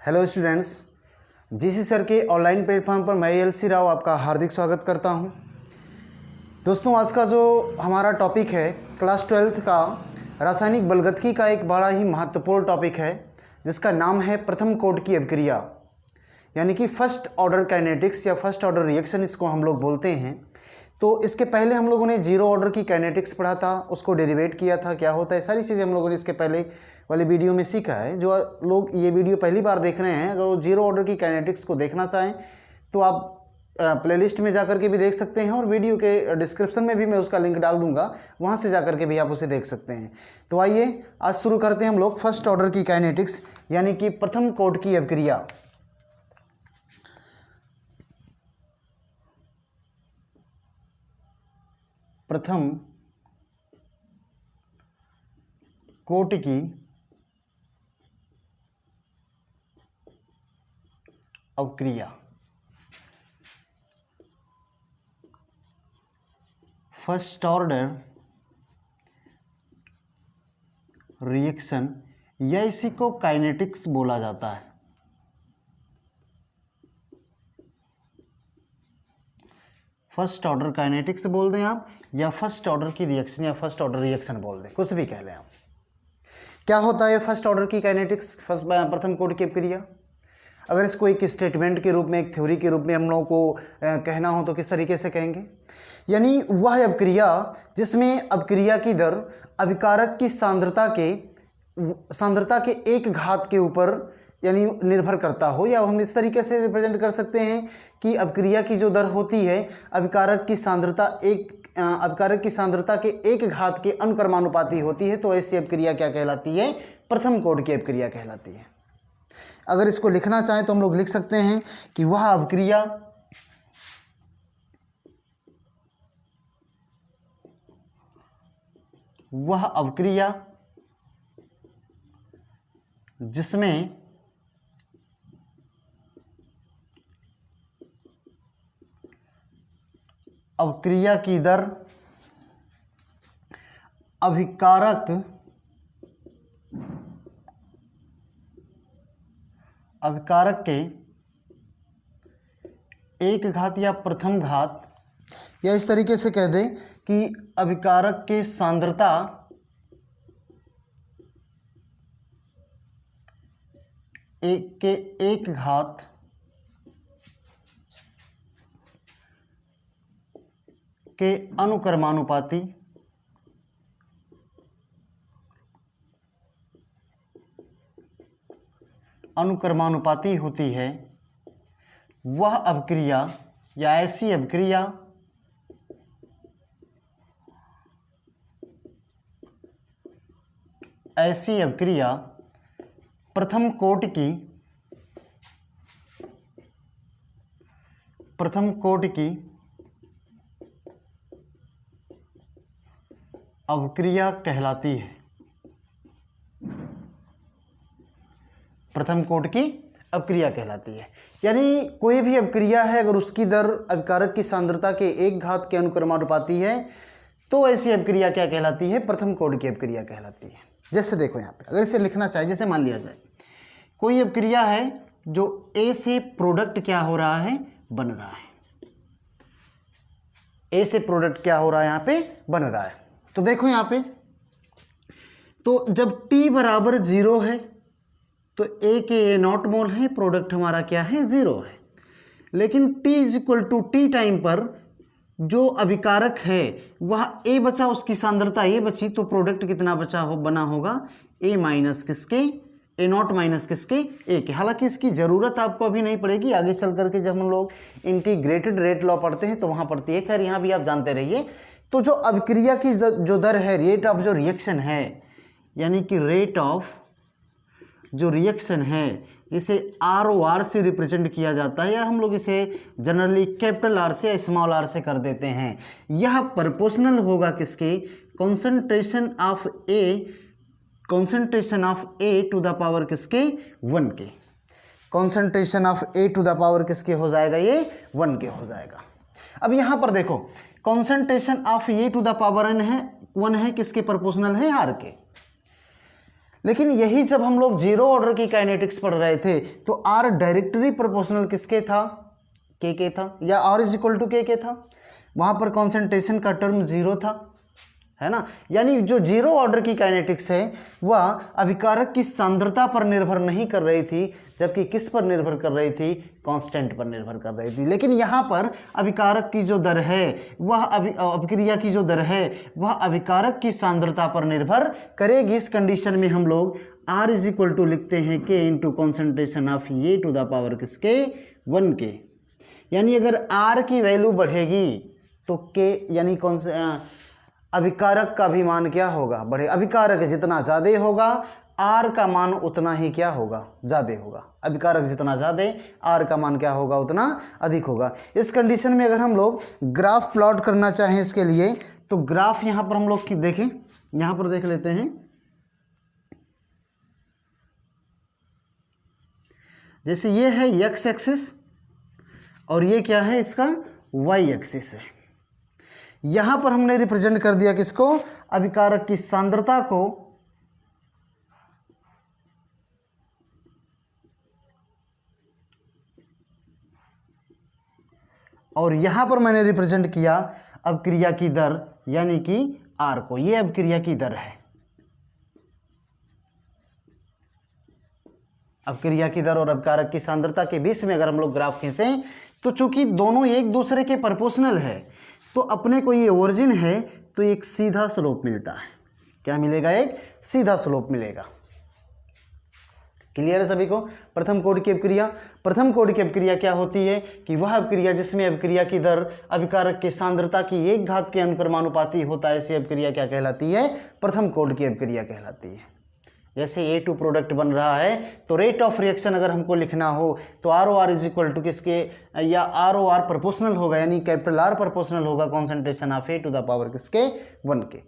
Hello students, GC sir के online platform पर मैं एलसी राव आपका हार्दिक स्वागत करता हूं। दोस्तों, आज का जो हमारा टॉपिक है क्लास 12th का रासायनिक बलगतिकी का एक बड़ा ही महत्वपूर्ण टॉपिक है, जिसका नाम है प्रथम कोटि की अभिक्रिया, यानी कि फर्स्ट ऑर्डर काइनेटिक्स या फर्स्ट ऑर्डर रिएक्शन इसको हम लोग बोलते हैं। तो इसके पहले हम लोगों ने जीरो ऑर्डर की काइनेटिक्स पढ़ा था, उसको डेरिवेट किया था, क्या होता है, सारी चीज़ें हम लोगों ने इसके पहले वाली वीडियो में सीखा है। जो लोग ये वीडियो पहली बार देख रहे हैं, अगर वो जीरो ऑर्डर की काइनेटिक्स को देखना चाहें तो आप प्लेलिस्ट में जाकर के भी देख सकते हैं, और वीडियो के डिस्क्रिप्शन में भी मैं उसका लिंक डाल दूंगा, वहाँ से जाकर के भी आप उसे देख सकते हैं। तो आइए आज शुरू करते हैं हम लोग फर्स्ट ऑर्डर की काइनेटिक्स, यानी कि प्रथम कोटि की अभिक्रिया। प्रथम कोटि की अभिक्रिया, फर्स्ट ऑर्डर रिएक्शन, या इसी को काइनेटिक्स बोला जाता है। फर्स्ट ऑर्डर काइनेटिक्स बोल दें आप, या फर्स्ट ऑर्डर की रिएक्शन, या फर्स्ट ऑर्डर रिएक्शन बोल दें, कुछ भी कह लें आप। क्या होता है फर्स्ट ऑर्डर की काइनेटिक्स, प्रथम कोटि की अभिक्रिया? अगर इसको एक स्टेटमेंट के रूप में, एक थ्योरी के रूप में हम लोगों को कहना हो तो किस तरीके से कहेंगे? यानी वह अभिक्रिया जिसमें अभिक्रिया की दर अभिकारक की सांद्रता के एक घात के ऊपर यानी निर्भर करता हो, या हम इस तरीके से रिप्रेजेंट कर सकते हैं कि अभिक्रिया की जो दर होती है अभिकारक की सांद्रता के एक घात के अनुक्रमानुपाती होती है। तो ऐसी अभिक्रिया क्या कहलाती है? प्रथम कोटि की अभिक्रिया कहलाती है। अगर इसको लिखना चाहें तो हम लोग लिख सकते हैं कि वह अभिक्रिया जिसमें अभिक्रिया की दर अभिकारक के एक घात या प्रथम घात, या इस तरीके से कह दें कि अभिकारक के सांद्रता एक घात के अनुक्रमानुपाती होती है, वह अभिक्रिया या ऐसी अभिक्रिया प्रथम कोटि की अभिक्रिया कहलाती है। प्रथम कोटि की अभिक्रिया कहलाती है, यानी कोई भी अभिक्रिया है अगर उसकी दर अभिकारक की सांद्रता के एक घात के अनुक्रमानुपाती है तो ऐसी अभिक्रिया क्या कहलाती है? प्रथम कोटि की अभिक्रिया कहलाती है। जैसे देखो यहाँ पे अगर इसे लिखना चाहे, जैसे मान लिया जाए कोई अभिक्रिया है जो ए से प्रोडक्ट क्या हो रहा है? बन रहा है। ए से प्रोडक्ट क्या हो रहा है? यहाँ पे बन रहा है। तो देखो यहाँ पे, तो जब t बराबर 0 है तो ए के A0 मोल है, प्रोडक्ट हमारा क्या है? 0 है। लेकिन t = t टाइम पर जो अभिकारक है वह A बचा, उसकी सांद्रता A बची, तो प्रोडक्ट कितना बना होगा? A माइनस किसके? A0 माइनस किसके? A के। हालांकि इसकी ज़रूरत आपको अभी नहीं पड़ेगी, आगे चल करके जब हम लोग इंटीग्रेटेड रेट लॉ पढ़ते हैं तो वहाँ पड़ती है। खैर यहाँ भी आप जानते रहिए। तो जो अभिक्रिया की जो दर है, रेट ऑफ जो रिएक्शन है, यानी कि रेट ऑफ जो रिएक्शन है, इसे ROR से रिप्रेजेंट किया जाता है, या हम लोग इसे जनरली कैपिटल R से या स्मॉल r से कर देते हैं। यह प्रोपोर्शनल होगा किसके? Concentration of A to the power किसके? 1 के। Concentration of A to the power किसके हो जाएगा? ये 1 के हो जाएगा। अब यहाँ पर देखो, concentration of A to the power 1 है, किसके प्रोपोर्शनल है? R के। लेकिन यही जब हम लोग जीरो ऑर्डर की काइनेटिक्स पढ़ रहे थे तो आर डायरेक्टली प्रोपोर्शनल किसके था, के था, या आर इज इक्वल टू के था, वहाँ पर कॉन्सेंट्रेशन का टर्म जीरो था, है ना। यानी जो जीरो ऑर्डर की काइनेटिक्स है वह अभिकारक की सांद्रता पर निर्भर नहीं कर रही थी, जबकि किस पर निर्भर कर रही थी, कांस्टेंट पर निर्भर कर रही थी। लेकिन यहाँ पर अभिकारक की जो दर है वह अभिक्रिया की जो दर है वह अभिकारक की सांद्रता पर निर्भर करेगी। इस कंडीशन में हम लोग R इज इक्वल टू लिखते हैं K into concentration of A to the power किसके, 1 के। यानी अगर R की वैल्यू बढ़ेगी तो K यानी कौन से अभिकारक का भी मान क्या होगा, बढ़े। अभिकारक जितना ज़्यादा होगा आर का मान उतना ही क्या होगा, ज़्यादा होगा। अभिकारक जितना ज़्यादा आर का मान क्या होगा, उतना अधिक होगा। इस कंडीशन में अगर हम लोग ग्राफ प्लॉट करना चाहें इसके लिए तो ग्राफ यहाँ पर हम लोग की देखें, यहाँ पर देख लेते हैं। जैसे ये है एक्स एक्सिस और ये क्या है, इसका वाई एक्सिस है। यहाँ पर हमने रिप्रेजेंट कर दिया किसको, अभिकारक की सांद्रता को और यहाँ पर मैंने रिप्रेजेंट किया अभिक्रिया की दर यानी कि आर को। ये अभिक्रिया की दर है, अभिक्रिया की दर और अभिकारक की सांद्रता के बीच में अगर हम लोग ग्राफ खींचें तो चूंकि दोनों एक दूसरे के प्रोपोर्शनल है तो अपने को ये ओरिजिन है तो एक सीधा स्लोप मिलता है। क्या मिलेगा, एक सीधा स्लोप मिलेगा। क्लियर है सभी को। प्रथम कोड की अभिक्रिया, प्रथम कोड की अभिक्रिया क्या होती है कि वह अभिक्रिया जिसमें अभिक्रिया की दर अभिकारक की सांद्रता की 1 घात के अनुक्रमानुपाती होता है, ऐसी अभिक्रिया क्या कहलाती है, प्रथम कोड की अभिक्रिया कहलाती है। जैसे A2 प्रोडक्ट बन रहा है तो रेट ऑफ रिएक्शन अगर हमको लिखना हो तो ROR इज इक्वल टू किसके, या ROR प्रोपोर्शनल होगा, यानी कैपिटल R प्रोपोर्शनल होगा concentration of A to the power किसके, 1 के।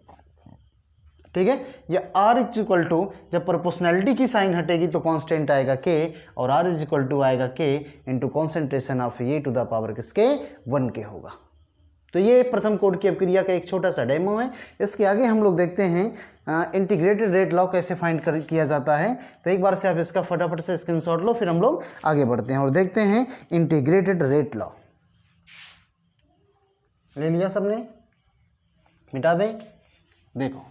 ठीक है, या R इज इक्वल टू, जब प्रोपोर्शनैलिटी की साइन हटेगी तो कांस्टेंट आएगा K और R इज इक्वल टू आएगा K into concentration of A to the power किसके, 1 के होगा। तो ये प्रथम कोड की अभिक्रिया का एक छोटा सा डेमो है। इसके आगे हम लोग देखते हैं इंटीग्रेटेड रेट लॉ कैसे फाइंड किया जाता है। तो एक बार से आप इसका फटाफट से स्क्रीनशॉट लो, फिर हम लोग आगे बढ़ते हैं और देखते हैं इंटीग्रेटेड रेट लॉ। ले लिया सबने, मिटा दें, देखो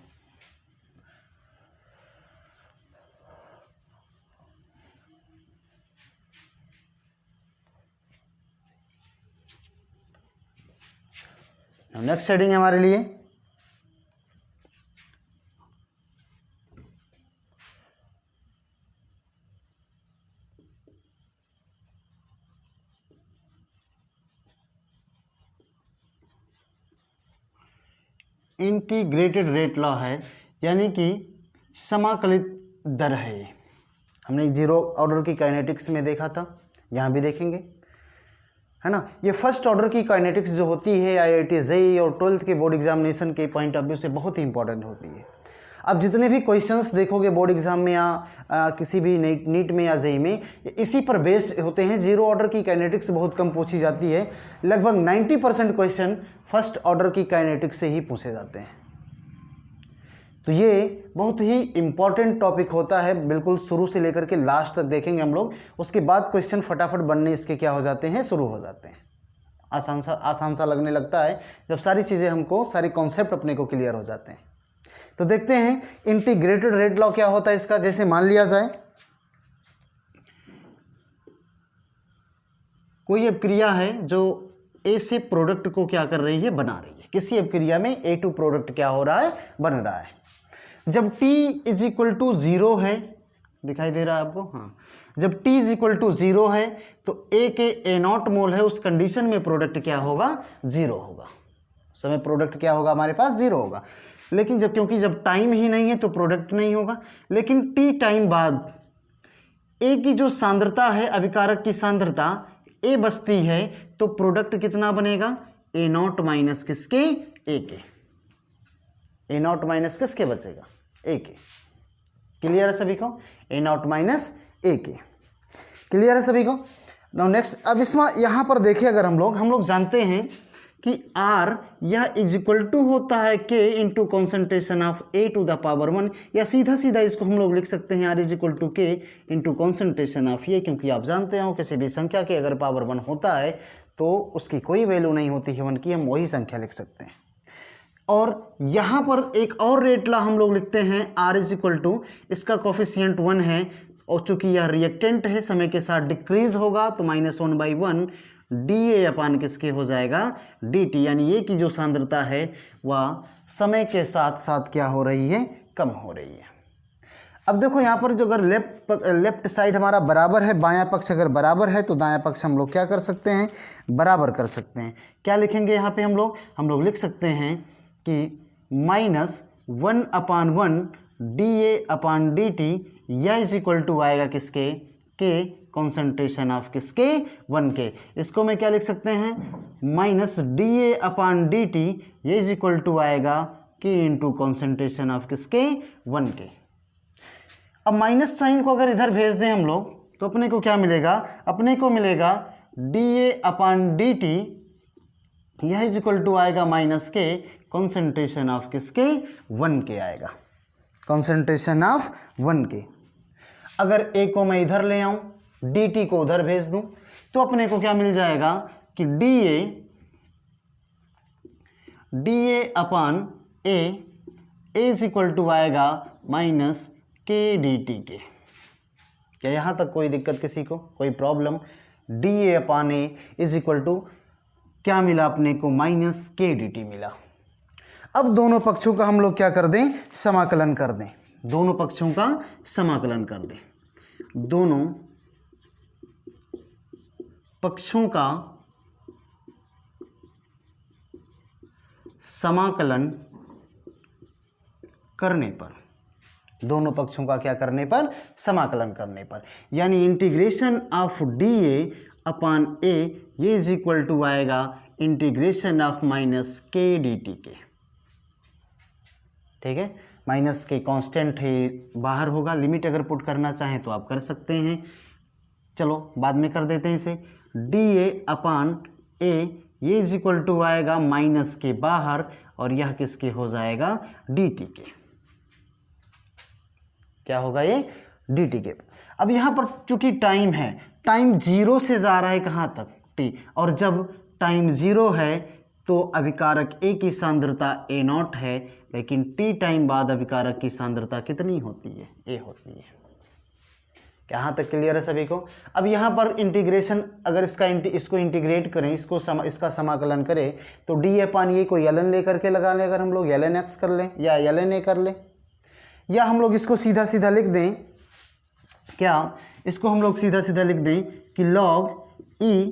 नेक्स्ट हेडिंग है हमारे लिए इंटीग्रेटेड रेट लॉ है, यानी कि समाकलित दर है। ये हमने जीरो ऑर्डर की काइनेटिक्स में देखा था, यहाँ भी देखेंगे, है ना। ये फर्स्ट ऑर्डर की काइनेटिक्स जो होती है IIT JEE और 12th के बोर्ड एग्जामिनेशन के पॉइंट ऑफ व्यू से बहुत ही इंपॉर्टेंट होती है। अब जितने भी क्वेश्चंस देखोगे बोर्ड एग्जाम में या किसी भी नीट में या JEE में, इसी पर बेस्ड होते हैं। जीरो ऑर्डर की काइनेटिक्स बहुत कम पूछी जाती है, लगभग 90% क्वेश्चन फर्स्ट ऑर्डर की काइनेटिक्स से ही पूछे जाते हैं। तो ये बहुत ही इंपॉर्टेंट टॉपिक होता है, बिल्कुल शुरू से लेकर के लास्ट तक देखेंगे हम लोग। उसके बाद क्वेश्चन फटाफट बनने इसके क्या हो जाते हैं, शुरू हो जाते हैं। आसान सा लगने लगता है जब सारी चीज़ें हमको, सारी कॉन्सेप्ट अपने को क्लियर हो जाते हैं। तो देखते हैं इंटीग्रेटेड रेट लॉ क्या होता है इसका। जैसे मान लिया जाए कोई अभिक्रिया है जो A से प्रोडक्ट को क्या कर रही है, बना रही है। किसी अभिक्रिया में A2 प्रोडक्ट क्या हो रहा है, बन रहा है। जब T इज इक्वल टू 0 है, दिखाई दे रहा है आपको, हाँ, जब T इज इक्वल टू 0 है तो A के A0 मोल है, उस कंडीशन में प्रोडक्ट क्या होगा, 0 होगा। उस समय प्रोडक्ट क्या होगा, हमारे पास 0 होगा। लेकिन क्योंकि जब टाइम ही नहीं है तो प्रोडक्ट नहीं होगा। लेकिन T टाइम बाद A की जो सांद्रता है, अभिकारक की सांद्रता A बचती है, तो प्रोडक्ट कितना बनेगा, A0 माइनस किसके, A के। A0 माइनस किसके बचेगा, A के। क्लियर है सभी को, A0 माइनस A के। क्लियर है सभी को। नाउ नेक्स्ट, अब इसमें यहाँ पर देखिए, अगर हम लोग जानते हैं कि r यह इज इक्वल टू होता है k into concentration of a to the power 1, या सीधा सीधा इसको हम लोग लिख सकते हैं r is equal to k into concentration of a, क्योंकि आप जानते हो किसी भी संख्या के अगर पावर 1 होता है तो उसकी कोई वैल्यू नहीं होती है 1 की, हम वही संख्या लिख सकते हैं। और यहाँ पर एक और रेटला हम लोग लिखते हैं r इज इक्वल टू, इसका कोफिशिएंट 1 है और चूंकि यह रिएक्टेंट है समय के साथ डिक्रीज होगा तो -1/1 dA अपान किसके हो जाएगा dt, यानी ये की जो सांद्रता है वह समय के साथ साथ क्या हो रही है, कम हो रही है। अब देखो यहाँ पर जो अगर लेफ्ट साइड हमारा बराबर है, बायां पक्ष अगर बराबर है तो दायां पक्ष हम लोग क्या कर सकते हैं, बराबर कर सकते हैं। क्या लिखेंगे यहाँ पे हम लोग लिख सकते हैं कि -1/1 dA अपान dt, यह इज इक्वल टू आएगा किसके, के कॉन्सेंट्रेशन ऑफ किसके 1 के। इसको मैं क्या लिख सकते हैं, -dA अपान dt, ये इज इक्वल टू आएगा के इंटू कॉन्सेंट्रेशन ऑफ किसके 1 के। अब माइनस साइन को अगर इधर भेज दें हम लोग तो अपने को क्या मिलेगा, अपने को मिलेगा dA अपान dt, यह इज इक्वल टू आएगा माइनस के कॉन्सेंट्रेशन ऑफ किसके 1 के आएगा, कॉन्सेंट्रेशन ऑफ 1 के। अगर a को मैं इधर ले आऊं, dt को उधर भेज दूं तो अपने को क्या मिल जाएगा कि dA upon a is equal to आएगा माइनस के dt के। क्या यहाँ तक कोई दिक्कत किसी को, कोई problem? dA upon a is equal to क्या मिला अपने को, माइनस के dt मिला। अब दोनों पक्षों का हम लोग क्या कर दें, समाकलन कर दें, दोनों पक्षों का समाकलन कर दें, दोनों पक्षों का समाकलन करने पर, दोनों पक्षों का क्या करने पर, समाकलन करने पर, यानी integration of dA upon a ये इज इक्वल टू आएगा integration of minus K dt के। ठीक है, माइनस के कांस्टेंट है बाहर होगा, लिमिट अगर पुट करना चाहें तो आप कर सकते हैं, चलो बाद में कर देते हैं इसे। dA अपान a ये इज इक्वल टू आएगा माइनस के बाहर और यह किसके हो जाएगा, dt के। क्या होगा ये, dt के। अब यहाँ पर चूंकि टाइम है, टाइम 0 से जा रहा है कहाँ तक, t, और जब टाइम 0 है तो अभिकारक a की सांद्रता a0 है, लेकिन t टाइम बाद अभिकारक की सांद्रता कितनी होती है, a होती है। यहाँ तक क्लियर है सभी को? अब यहाँ पर इंटीग्रेशन अगर इसको इंटीग्रेट करें, इसका समाकलन करें तो d अपान ये को ln लेकर के लगा लें, अगर हम लोग ln x कर लें या ln a कर लें, या हम लोग इसको सीधा सीधा लिख दें, क्या इसको हम लोग सीधा सीधा लिख दें कि log e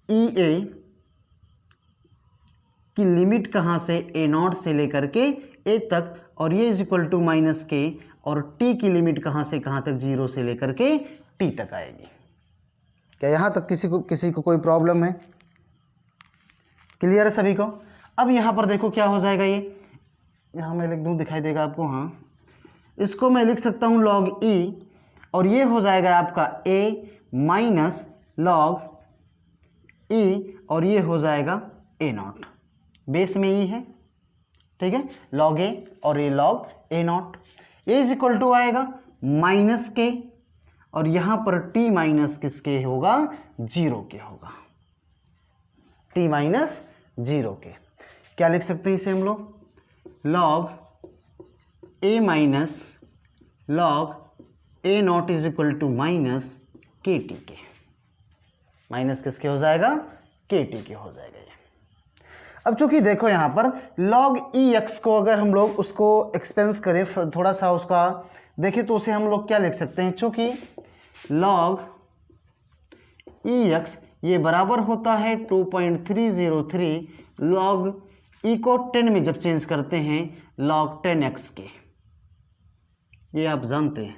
a की लिमिट कहाँ से, a0 से लेकर के a तक, और ये is equal to minus K, और t की लिमिट कहाँ से कहाँ तक, 0 से लेकर के t तक आएगी। क्या यहाँ तक किसी को कोई प्रॉब्लम है? क्लियर है सभी को? अब यहाँ पर देखो क्या हो जाएगा, ये यहाँ मैं लिख दूँ, दिखाई देगा आपको, हाँ, इसको मैं लिख सकता हूँ log e, और ये हो जाएगा आपका a माइनस log e, और ये हो जाएगा a0, बेस में e है, ठीक है, log a और ये log a0, a is equal to आएगा माइनस के, और यहाँ पर t माइनस किसके होगा, 0 के होगा, t माइनस 0 के। क्या लिख सकते हैं इसे हम लोग, log a minus log a0 is equal to minus K T के, माइनस किसके हो जाएगा, के टी के हो जाएगा ये। अब चूंकि देखो यहाँ पर log ex को अगर हम लोग उसको एक्सपेंस करें, थोड़ा सा उसका देखें तो उसे हम लोग क्या लिख सकते हैं, चूंकि log ex ये बराबर होता है 2.303 log e को 10 में जब चेंज करते हैं log 10x के, ये आप जानते हैं,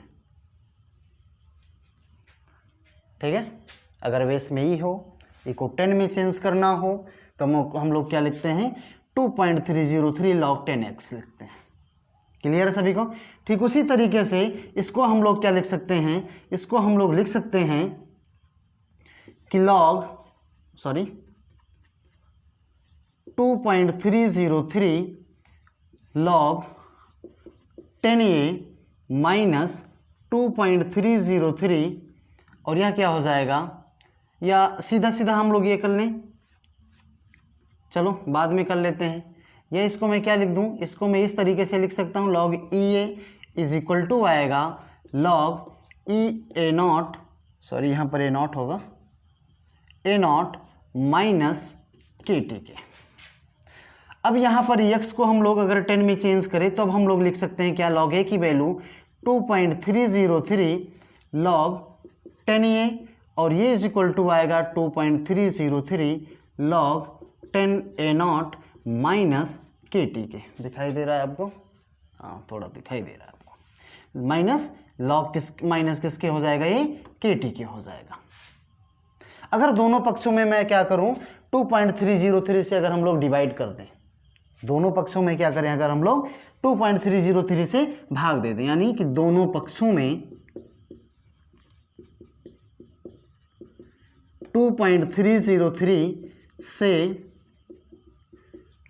ठीक है। अगर बेस में e हो, e को 10 में चेंज करना हो तो हम लोग क्या लिखते हैं, 2.303 log 10x लिखते हैं। क्लियर है सभी को? ठीक उसी तरीके से इसको हम लोग क्या लिख सकते हैं, इसको हम लोग लिख सकते हैं कि 2.303 log 10a माइनस 2.303, और यह क्या हो जाएगा, या सीधा सीधा हम लोग ये कर लें, चलो बाद में कर लेते हैं। या इसको मैं क्या लिख दूं, इसको मैं इस तरीके से लिख सकता हूं, log EA is equal to आएगा log EA0, सॉरी यहाँ पर A0 होगा, A0 माइनस KT के। अब यहाँ पर x को हम लोग अगर 10 में चेंज करें तो अब हम लोग लिख सकते हैं क्या, log A की वैल्यू 2.303 log 10A, और ये इज इक्वल टू आएगा 2.303 log 10A0 माइनस KT के। दिखाई दे रहा है आपको, हाँ थोड़ा दिखाई दे रहा है आपको, माइनस log माइनस किसके हो जाएगा, ये KT के हो जाएगा। अगर दोनों पक्षों में मैं क्या करूं, 2.303 से अगर हम लोग डिवाइड कर दें, दोनों पक्षों में क्या करें, अगर हम लोग 2.303 से भाग दे दें, यानी कि दोनों पक्षों में 2.303 से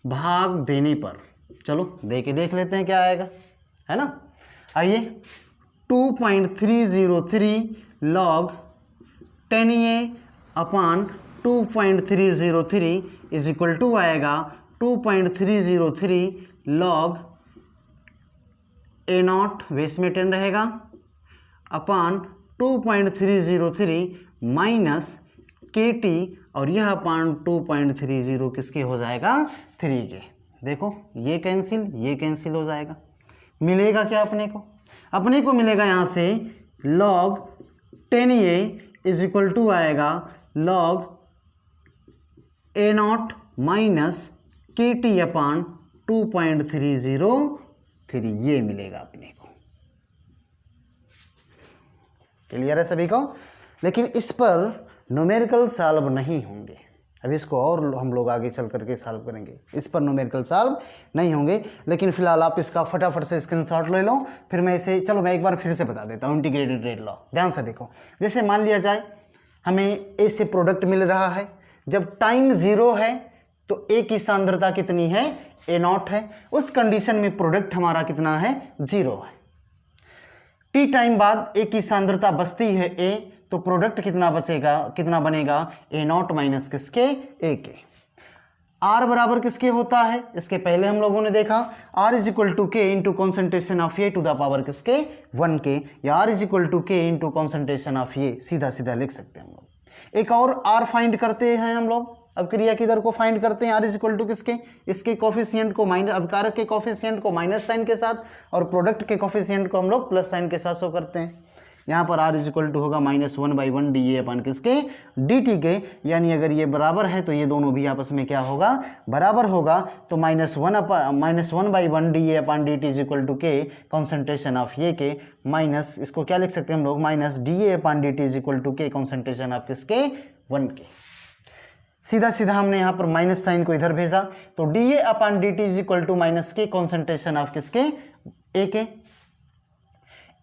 भाग देने पर, चलो देख लेते हैं क्या आएगा, है ना। आइए 2.303 log 10A upon 2.303 is equal to आएगा 2.303 log A0 बेस में 10 रहेगा अपान 2.303 माइनस KT, और यह अपान 2.30 किसके हो जाएगा, 3 के। देखो ये कैंसिल हो जाएगा, मिलेगा क्या अपने को मिलेगा यहाँ से log 10A is equal to आएगा log A0 minus KT upon 2.303, ये मिलेगा अपने को। क्लियर है सभी को। लेकिन इस पर न्यूमेरिकल सॉल्व नहीं होंगे, अब इसको और हम लोग आगे चल करके सॉल्व करेंगे, इस पर न्यूमेरिकल सॉल्व नहीं होंगे। लेकिन फिलहाल आप इसका फटाफट से स्क्रीनशॉट ले लो, फिर मैं इसे, चलो मैं एक बार फिर से बता देता हूँ इंटीग्रेटेड रेट लॉ। ध्यान से देखो, जैसे मान लिया जाए हमें ए से प्रोडक्ट मिल रहा है, जब टाइम 0 है तो ए की सांद्रता कितनी है, A0 है, उस कंडीशन में प्रोडक्ट हमारा कितना है, 0 है। टी टाइम बाद ए की सांद्रता बचती है ए, तो प्रोडक्ट कितना बचेगा, कितना बनेगा, A0 माइनस किसके, ए के। आर बराबर किसके होता है, इसके पहले हम लोगों ने देखा R is equal to K into concentration of A to the power किसके, 1 के, या R is equal to K into concentration of A, सीधा सीधा लिख सकते हैं हम लोग। एक और R फाइंड करते हैं हम लोग, अब क्रिया की दर को फाइंड करते हैं, R इज इक्वल टू किसके, इसके कोफिशिएंट को माइनस, अभिकारक के कोफिशिएंट को माइनस साइन के साथ, और प्रोडक्ट के कोफिशिएंट को हम लोग प्लस साइन के साथ शो करते हैं। यहाँ पर R इज इक्वल टू होगा -1/1 dA अपन किसके, dt के, यानी अगर ये बराबर है तो ये दोनों भी आपस में क्या होगा, बराबर होगा, तो -1/1 dA upon dt is equal to K concentration of ये के, माइनस इसको क्या लिख सकते हैं हम लोग, minus dA upon dt is equal to K concentration of किसके, 1 के। सीधा सीधा हमने यहाँ पर माइनस साइन को इधर भेजा, तो dA upon dt is equal to minus K concentration of किसके, ए के।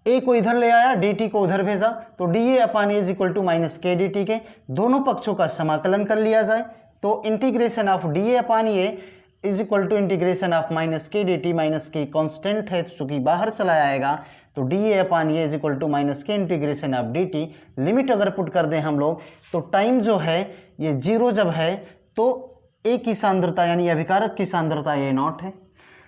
ए को इधर ले आया, dt को उधर भेजा, तो dA upon A is equal to minus K dt के। दोनों पक्षों का समाकलन कर लिया जाए, तो integration of dA upon A is equal to integration of minus K dt, minus K constant है चूंकि बाहर चला आएगा, तो dA upon A is equal to minus K integration of dt। Limit अगर पुट कर दें हम लोग, तो टाइम जो है ये 0 जब है तो ए की सांद्रता यानी अभिकारक की सांद्रता A0 है,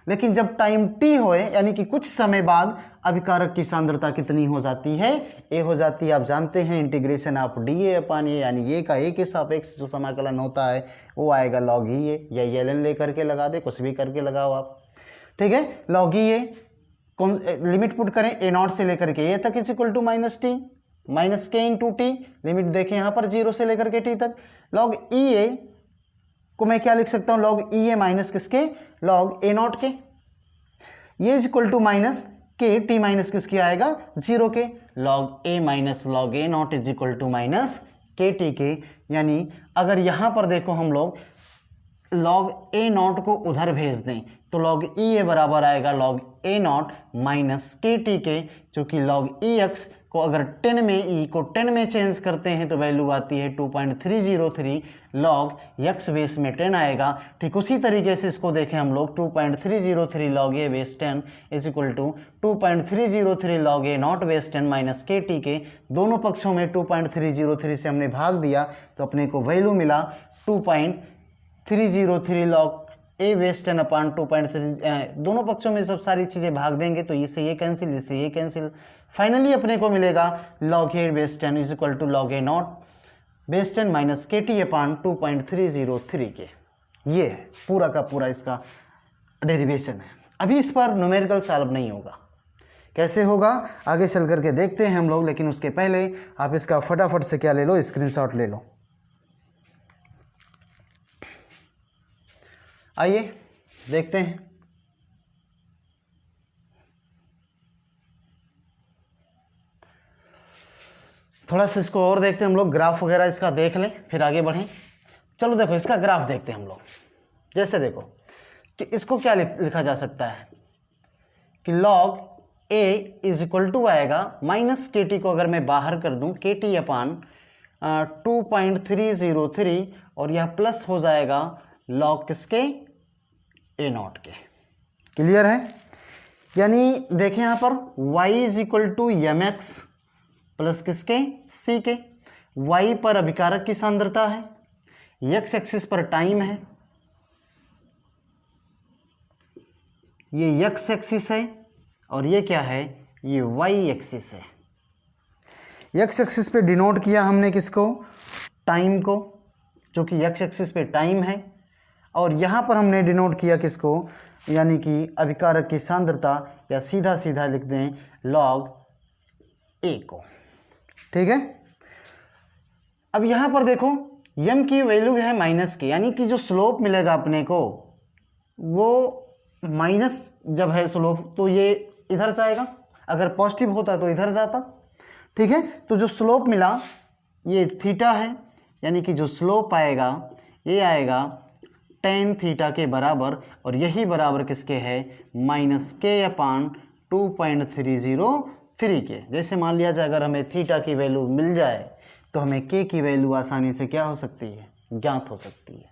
लेकिन जब टाइम t होए यानी कि कुछ समय बाद अभिकारक की सांद्रता कितनी हो जाती है, a हो जाती है। आप जानते हैं इंटीग्रेशन ऑफ dA अपान ए, यानी ये का a के सापेक्ष जो समाकलन होता है वो आएगा log EA, या ln ले करके लगा दे, कुछ भी करके लगाओ आप, ठीक है। log EA कौन लिमिट पुट करें, A0 से लेकर के a तक is equal to minus T, minus K into T, limit देखें यहाँ पर 0 से लेकर के t तक। log EA को मैं क्या लिख सकता हूँ, log EA माइनस किसके, log A0 के, ये is equal to minus K, T minus किसके आएगा, 0 के, log A minus log A0 is equal to minus K T के। यानी अगर यहाँ पर देखो हम लोग log A0 को उधर भेज दें तो log EA बराबर आएगा log A0 minus K T के, जो कि log EX को अगर 10 में ई को 10 में चेंज करते हैं तो वैल्यू आती है 2.303 लॉग यक्स बेस में 10 आएगा। ठीक उसी तरीके से इसको देखें हम लोग 2.303 log A base 10 is equal to 2.303 log A not base 10 minus K T के दोनों पक्षों में 2.303 से हमने भाग दिया तो अपने को वैल्यू मिला 2.303 लॉग ए बेस 10 अपान 2.3 दोनों पक्षों में सब सारी चीज़ें भाग देंगे तो इससे ये कैंसिल, इससे ये कैंसिल, फाइनली अपने को मिलेगा log A base 10 is equal to log A not base 10 minus K T upon 2.303 के। ये है पूरा का पूरा इसका डेरिवेशन है। अभी इस पर न्यूमेरिकल सॉल्व नहीं होगा, कैसे होगा आगे चल करके देखते हैं हम लोग, लेकिन उसके पहले आप इसका फटाफट से क्या ले लो, स्क्रीनशॉट ले लो। आइए देखते हैं। थोड़ा सा इसको और देखते हैं हम लोग, ग्राफ वगैरह इसका देख लें फिर आगे बढ़ें। चलो देखो इसका ग्राफ देखते हैं हम लोग। जैसे देखो कि इसको क्या लिखा जा सकता है कि log A is equal to आएगा माइनस के टी को अगर मैं बाहर कर दूं के टी अपान 2.303 और यह प्लस हो जाएगा लॉग किसके, ए नॉट के। क्लियर है? यानी देखें यहाँ पर y is equal to M X plus किसके, c के। y पर अभिकारक की सांद्रता है, x एक्सिस पर टाइम है, ये x एक्सिस है और ये क्या है, ये y एक्सिस है। x एक्सिस पे डिनोट किया हमने किसको, टाइम को, जो कि x एक्सिस पे टाइम है, और यहाँ पर हमने डिनोट किया किसको, यानी कि अभिकारक की सांद्रता, या सीधा सीधा लिख दें लॉग ए को। ठीक है? अब यहाँ पर देखो m की वैल्यू है माइनस की, यानी कि जो स्लोप मिलेगा अपने को वो माइनस जब है स्लोप तो ये इधर जाएगा, अगर पॉजिटिव होता तो इधर जाता। ठीक है? तो जो स्लोप मिला ये थीटा है, यानी कि जो स्लोप आएगा ये आएगा टेन थीटा के बराबर, और यही बराबर किसके है, माइनस के अपान 2.303 के। जैसे मान लिया जाए अगर हमें थीटा की वैल्यू मिल जाए तो हमें के की वैल्यू आसानी से क्या हो सकती है, ज्ञात हो सकती है।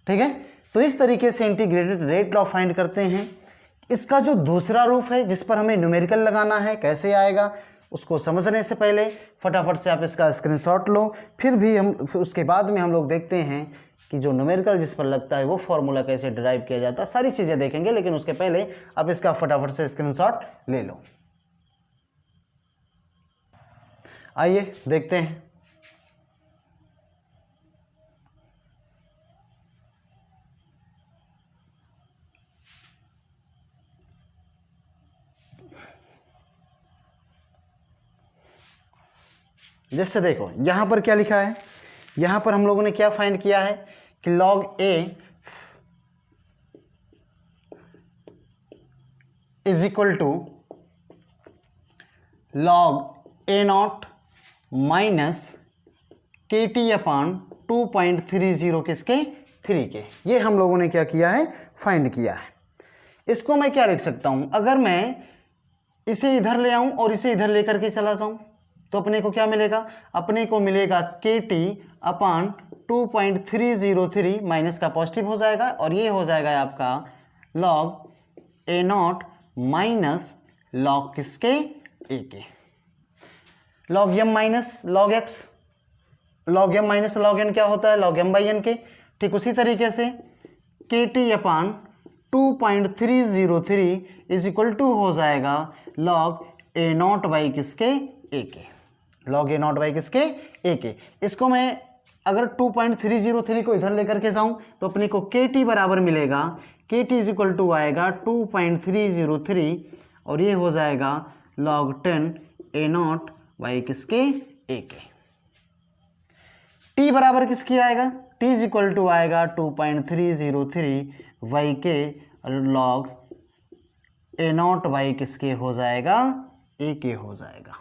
ठीक है? तो इस तरीके से इंटीग्रेटेड रेट लॉ फाइंड करते हैं। इसका जो दूसरा रूप है जिस पर हमें न्यूमेरिकल लगाना है, कैसे आएगा उसको समझने से पहले फटाफट से आप इसका स्क्रीनशॉट लो, फिर उसके बाद में हम लोग देखते हैं कि जो न्यूमेरिकल जिस पर लगता है वो फॉर्मूला कैसे डिराइव किया जाता है, सारी चीज़ें देखेंगे। लेकिन उसके पहले आप इसका फटाफट से स्क्रीनशॉट ले लो। आइए देखते हैं। जैसे देखो यहाँ पर क्या लिखा है, यहाँ पर हम लोगों ने क्या फाइंड किया है कि log A is equal to log A not minus K T upon 2.30 किसके, 3 के। ये हम लोगों ने क्या किया है, फाइंड किया है। इसको मैं क्या लिख सकता हूँ, अगर मैं इसे इधर ले आऊँ और इसे इधर लेकर के चला जाऊँ तो अपने को क्या मिलेगा, अपने को मिलेगा के टी अपान 2.303 माइनस का पॉजिटिव हो जाएगा, और ये हो जाएगा आपका log A not minus log किसके, ए के। Log M minus log X, log M minus log N क्या होता है, लॉग एम बाई एन के। ठीक उसी तरीके से K T upon 2.303 is equal to हो जाएगा लॉग ए नॉट बाई किसके, ए के। लॉग ए नॉट बाई किसके, ए के। इसको मैं अगर 2.303 को इधर लेकर के जाऊं तो अपने को के टी बराबर मिलेगा, K T is equal to आएगा 2.303 और ये हो जाएगा लॉग 10 ए नॉट बाई किसके, ए के। टी बराबर किसकी आएगा, टी इज इक्वल टू आएगा 2.303 वाई के लॉग ए नॉट बाई किसके हो जाएगा, ए के हो जाएगा।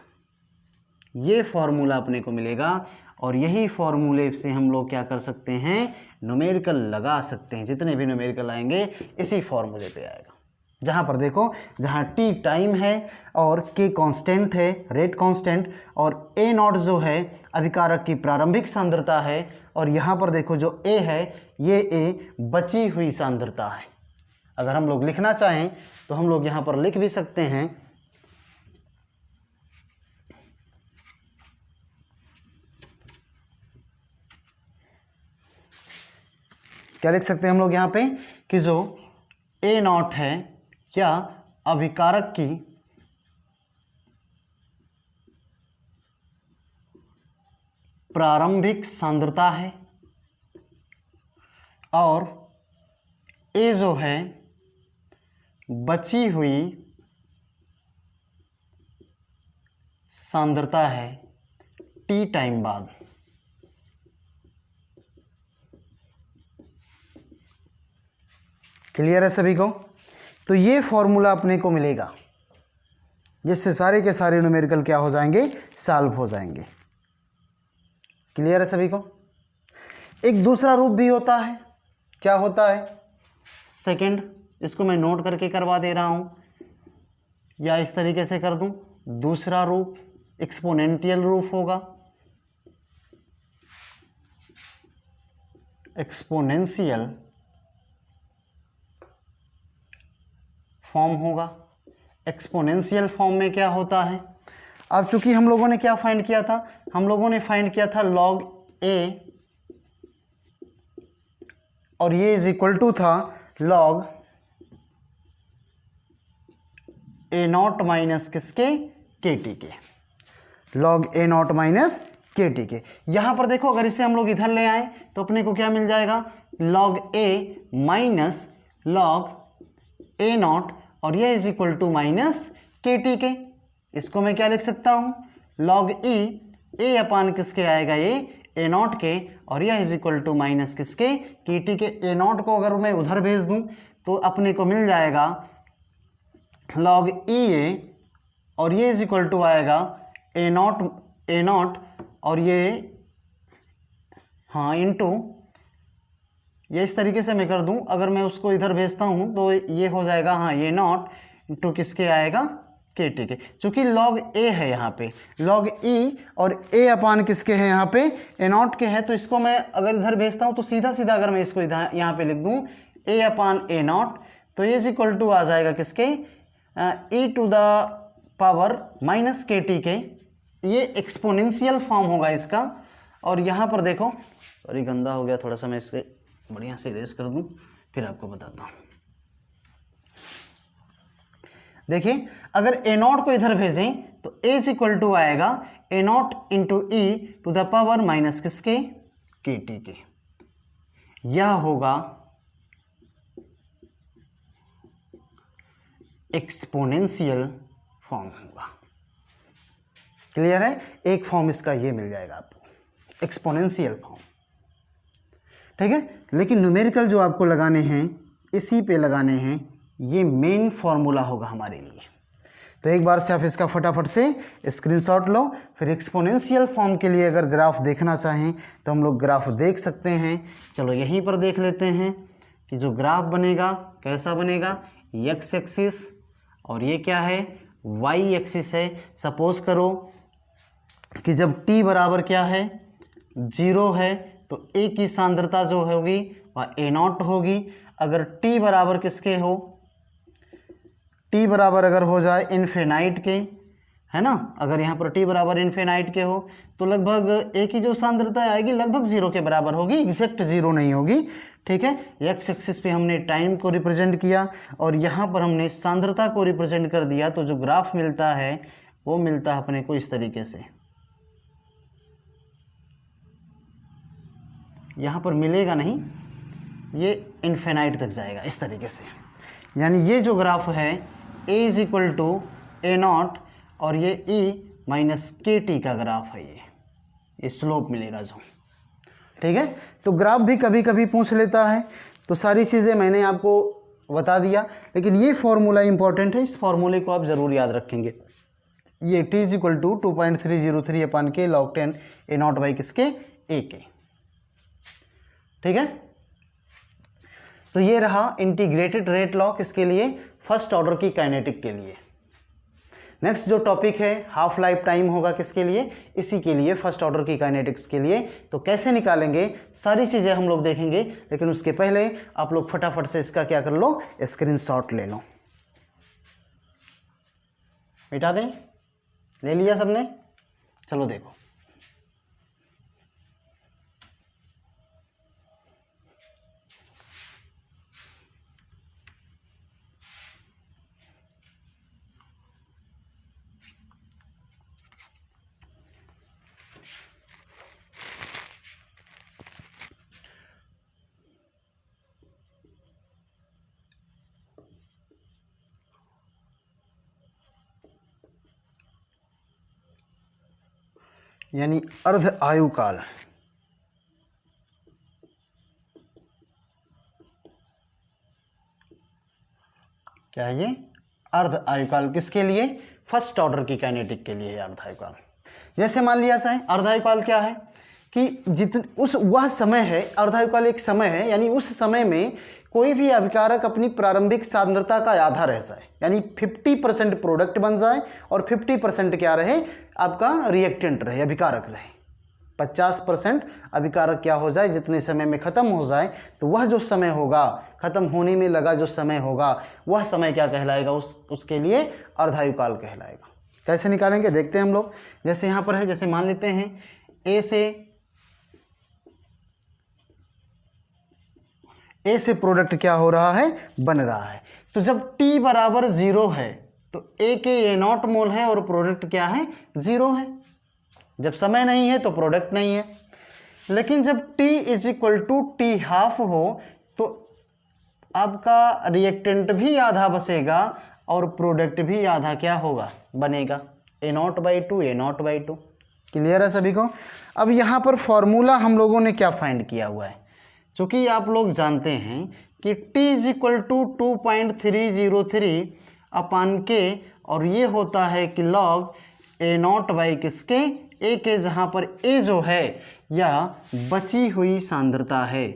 ये फॉर्मूला अपने को मिलेगा, और यही फॉर्मूले से हम लोग क्या कर सकते हैं, न्यूमेरिकल लगा सकते हैं। जितने भी न्यूमेरिकल आएंगे इसी फॉर्मूले पे आएगा। जहाँ पर देखो, जहाँ टी टाइम है और के कांस्टेंट है, रेट कांस्टेंट, और ए नॉट जो है अभिकारक की प्रारंभिक सांद्रता है, और यहाँ पर देखो जो ए है ये ए बची हुई सांद्रता है। अगर हम लोग लिखना चाहें तो हम लोग यहाँ पर लिख भी सकते हैं, क्या लिख सकते हैं हम लोग यहाँ पे कि जो ए नॉट है या अभिकारक की प्रारंभिक सांद्रता है और ए जो है बची हुई सांद्रता है टी टाइम बाद। क्लियर है सभी को? तो ये फॉर्मूला अपने को मिलेगा जिससे सारे के सारे न्यूमेरिकल क्या हो जाएंगे, सॉल्व हो जाएंगे। क्लियर है सभी को? एक दूसरा रूप भी होता है, क्या होता है? सेकंड, इसको मैं नोट करके करवा दे रहा हूँ या इस तरीके से कर दूँ। दूसरा रूप एक्सपोनेंशियल रूप होगा, एक्सपोनेंशियल फॉर्म होगा। एक्सपोनेंशियल फॉर्म में क्या होता है? अब चूंकि हम लोगों ने क्या फाइंड किया था, हम लोगों ने फाइंड किया था log a और ये इज इक्वल टू था log a नॉट माइनस किसके, के टी के, log a not minus K T के। यहाँ पर देखो अगर इसे हम लोग इधर ले आए तो अपने को क्या मिल जाएगा, log a minus log a not और ये is equal to minus K T के। इसको मैं क्या लिख सकता हूँ, log e a अपान किसके आएगा, ये ए नॉट के, और यह इज इक्वल टू माइनस किसके, के टी के। ए नॉट को अगर मैं उधर भेज दूँ तो अपने को मिल जाएगा log e a और ये इज इक्वल टू आएगा ए नॉट और ये हाँ इंटू, ये इस तरीके से मैं कर दूं, अगर मैं उसको इधर भेजता हूं तो ये हो जाएगा हाँ ये नॉट इंटू किसके आएगा, के टी के। चूंकि log a है यहाँ पे, log e और a अपान किसके हैं यहाँ पे, ए नॉट के है, तो इसको मैं अगर इधर भेजता हूँ तो सीधा सीधा अगर मैं इसको इधर यहाँ पे लिख दूँ a अपान ए नॉट, तो ये इज इक्वल टू आ जाएगा किसके, e to the power minus K T के। ये एक्सपोनेंशियल फॉर्म होगा इसका। और यहाँ पर देखो, सॉरी गंदा हो गया थोड़ा सा, मैं इसके बढ़िया से इरेज कर दूं फिर आपको बताता हूँ। देखिए अगर ए नॉट को इधर भेजें तो ए इज इक्वल टू आएगा A naught into E to the power minus किसके, के टी के। यह होगा एक्सपोनेंशियल फॉर्म होगा। क्लियर है? एक फॉर्म इसका ये मिल जाएगा आपको, एक्सपोनेंशियल फॉर्म। ठीक है, लेकिन न्यूमेरिकल जो आपको लगाने हैं इसी पे लगाने हैं, ये मेन फॉर्मूला होगा हमारे लिए। तो एक बार से आप इसका फटाफट से स्क्रीनशॉट लो, फिर एक्सपोनेंशियल फॉर्म के लिए अगर ग्राफ देखना चाहें तो हम लोग ग्राफ देख सकते हैं। चलो यहीं पर देख लेते हैं कि जो ग्राफ बनेगा कैसा बनेगा, एक्स एक्सिस और ये क्या है, वाई एक्सिस है। सपोज करो कि जब t बराबर क्या है, 0 है, तो a की सांद्रता जो होगी वह ए नॉट होगी। अगर t बराबर किसके हो, t बराबर अगर हो जाए इन्फिनाइट के, है ना, अगर यहाँ पर t बराबर इन्फिनाइट के हो तो लगभग a की जो सांद्रता आएगी लगभग 0 के बराबर होगी, एग्जैक्ट 0 नहीं होगी। ठीक है, एक्स एक्सिस पे हमने टाइम को रिप्रेजेंट किया और यहाँ पर हमने सांद्रता को रिप्रेजेंट कर दिया, तो जो ग्राफ मिलता है वो मिलता है अपने को इस तरीके से। यहाँ पर मिलेगा नहीं, ये इन्फिनाइट तक जाएगा इस तरीके से। यानी ये जो ग्राफ है a is equal to A not और ये e माइनस के टी का ग्राफ है, ये स्लोप मिलेगा जो। ठीक है, तो ग्राफ भी कभी कभी पूछ लेता है, तो सारी चीज़ें मैंने आपको बता दिया, लेकिन ये फॉर्मूला इंपॉर्टेंट है, इस फॉर्मूले को आप ज़रूर याद रखेंगे। ये t इज इक्वल टू 2.303 अपान के log 10 ए नॉट बाई किसके, a के। ठीक है, तो ये रहा इंटीग्रेटेड रेट लॉ किसके लिए, फर्स्ट ऑर्डर की काइनेटिक के लिए। नेक्स्ट जो टॉपिक है हाफ लाइफ टाइम होगा किसके लिए, इसी के लिए, फर्स्ट ऑर्डर की काइनेटिक्स के लिए। तो कैसे निकालेंगे सारी चीज़ें हम लोग देखेंगे, लेकिन उसके पहले आप लोग फटाफट से इसका क्या कर लो, स्क्रीनशॉट ले लो। मिटा दें, ले लिया सबने, चलो देखो। यानी अर्ध आयु काल, क्या है ये, अर्ध आयु काल किसके लिए, फर्स्ट ऑर्डर की काइनेटिक के लिए अर्ध आयु काल। जैसे मान लिया जाए अर्ध आयु काल क्या है कि वह समय है, अर्ध आयु काल एक समय है, यानी उस समय में कोई भी अभिकारक अपनी प्रारंभिक सांद्रता का आधा रह जाए, यानी 50% प्रोडक्ट बन जाए और 50% क्या रहे, आपका रिएक्टेंट रहे, अभिकारक रहे। 50% अभिकारक क्या हो जाए, जितने समय में ख़त्म हो जाए, तो वह जो समय होगा, ख़त्म होने में लगा जो समय होगा, वह समय क्या कहलाएगा, उसके लिए अर्धायु काल कहलाएगा। कैसे निकालेंगे देखते हैं हम लोग। जैसे यहाँ पर है, जैसे मान लेते हैं ए से प्रोडक्ट क्या हो रहा है, बन रहा है। तो जब t बराबर 0 है तो ए के A0 मोल है और प्रोडक्ट क्या है, 0 है। जब समय नहीं है तो प्रोडक्ट नहीं है। लेकिन जब t = t½ हो तो आपका रिएक्टेंट भी आधा बचेगा और प्रोडक्ट भी आधा क्या होगा, बनेगा, A0/2 A0/2। क्लियर है सभी को। अब यहाँ पर फॉर्मूला हम लोगों ने क्या फाइंड किया हुआ है, चूँकि आप लोग जानते हैं कि t = 2.303 अपान के, और ये होता है कि log A0 किसके, a के, जहाँ पर a जो है यह बची हुई सांद्रता है,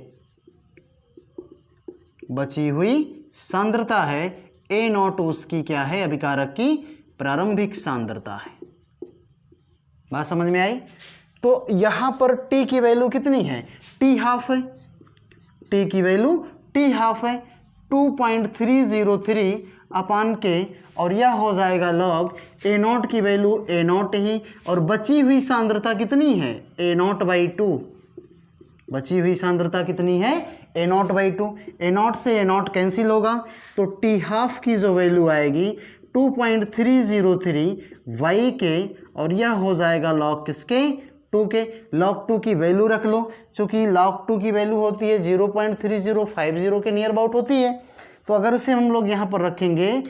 बची हुई सांद्रता है, A0 उसकी क्या है, अभिकारक की प्रारंभिक सांद्रता है। बात समझ में आई। तो यहाँ पर t की वैल्यू कितनी है, t½ है, t की वैल्यू t½ है, 2.303 अपान के, और यह हो जाएगा log A0 की वैल्यू A0 ही, और बची हुई सांद्रता कितनी है, A0/2। बची हुई सांद्रता कितनी है, A0/2। A0 से A0 कैंसिल होगा तो t½ की जो वैल्यू आएगी 2.303 y के, और यह हो जाएगा log किसके, 2 के। log 2 की वैल्यू रख लो, चूँकि log 2 की वैल्यू होती है 0.3050 के नियर अबाउट होती है। तो अगर उसे हम लोग यहाँ पर रखेंगे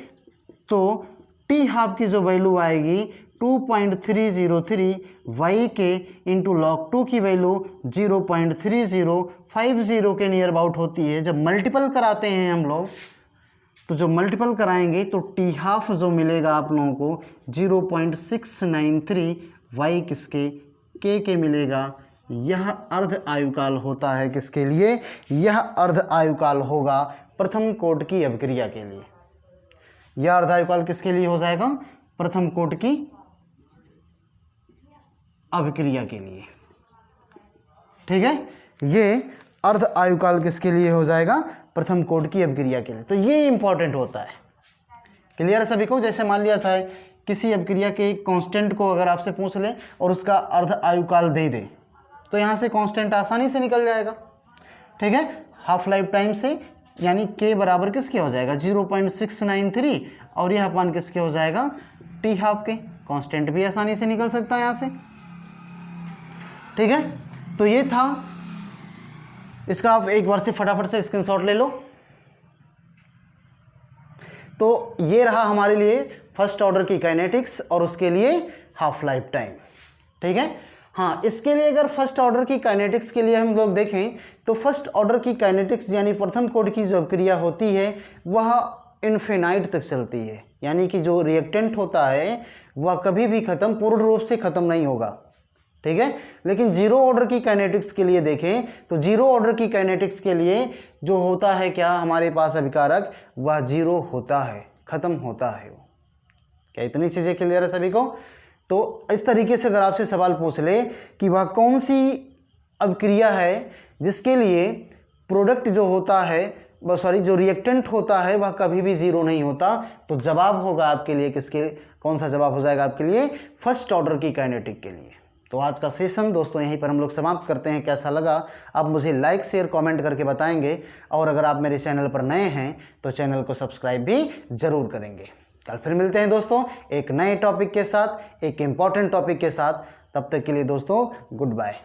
तो t½ की जो वैल्यू आएगी 2.303 y के इंटू log 2 की वैल्यू 0.3050 के नियर अबाउट होती है। जब मल्टीपल कराते हैं हम लोग, तो जो मल्टीपल कराएंगे तो t½ जो मिलेगा आप लोगों को 0.693 y किसके, के मिलेगा। यह अर्ध आयुकाल होता है किसके लिए, यह अर्ध आयुकाल होगा प्रथम कोट की अभिक्रिया के लिए। यह अर्ध आयुकाल किसके लिए हो जाएगा, प्रथम कोट की अभिक्रिया के लिए। ठीक है, ये अर्ध आयुकाल किसके लिए हो जाएगा, प्रथम कोट की अभिक्रिया के लिए। तो ये इंपॉर्टेंट होता है। क्लियर है सभी को। जैसे मान लिया जाए किसी अभिक्रिया के कांस्टेंट को अगर आपसे पूछ ले और उसका अर्ध आयुकाल दे दे, तो यहाँ से कांस्टेंट आसानी से निकल जाएगा। ठीक है, हाफ लाइफ टाइम से, यानी k बराबर किसके हो जाएगा, 0.693, और यह अपान किसके हो जाएगा, t½ के। कांस्टेंट भी आसानी से निकल सकता है यहाँ से। ठीक है, तो ये था। इसका आप एक बार से फटाफट से स्क्रीनशॉट ले लो। तो ये रहा हमारे लिए फर्स्ट ऑर्डर की काइनेटिक्स और उसके लिए हाफ लाइफ टाइम। ठीक है, हाँ, इसके लिए अगर फर्स्ट ऑर्डर की काइनेटिक्स के लिए हम लोग देखें तो फर्स्ट ऑर्डर की काइनेटिक्स यानी प्रथम कोट की जो अभिक्रिया होती है वह इन्फिनाइट तक चलती है, यानी कि जो रिएक्टेंट होता है वह कभी भी ख़त्म, पूर्ण रूप से ख़त्म नहीं होगा। ठीक है, लेकिन जीरो ऑर्डर की काइनेटिक्स के लिए देखें तो जीरो ऑर्डर की काइनेटिक्स के लिए जो होता है क्या, हमारे पास अभिकारक वह जीरो होता है, ख़त्म होता है वो। क्या इतनी चीज़ें क्लियर है सभी को? तो इस तरीके से अगर आपसे सवाल पूछ ले कि वह कौन सी अभिक्रिया है जिसके लिए प्रोडक्ट जो होता है जो रिएक्टेंट होता है वह कभी भी ज़ीरो नहीं होता, तो जवाब होगा आपके लिए किसके, कौन सा जवाब हो जाएगा आपके लिए? फर्स्ट ऑर्डर की काइनेटिक के लिए। तो आज का सेशन दोस्तों यहीं पर हम लोग समाप्त करते हैं। कैसा लगा आप मुझे लाइक शेयर कमेंट करके बताएंगे, और अगर आप मेरे चैनल पर नए हैं तो चैनल को सब्सक्राइब भी ज़रूर करेंगे। कल फिर मिलते हैं दोस्तों एक नए टॉपिक के साथ, एक इम्पॉर्टेंट टॉपिक के साथ। तब तक के लिए दोस्तों गुड बाय।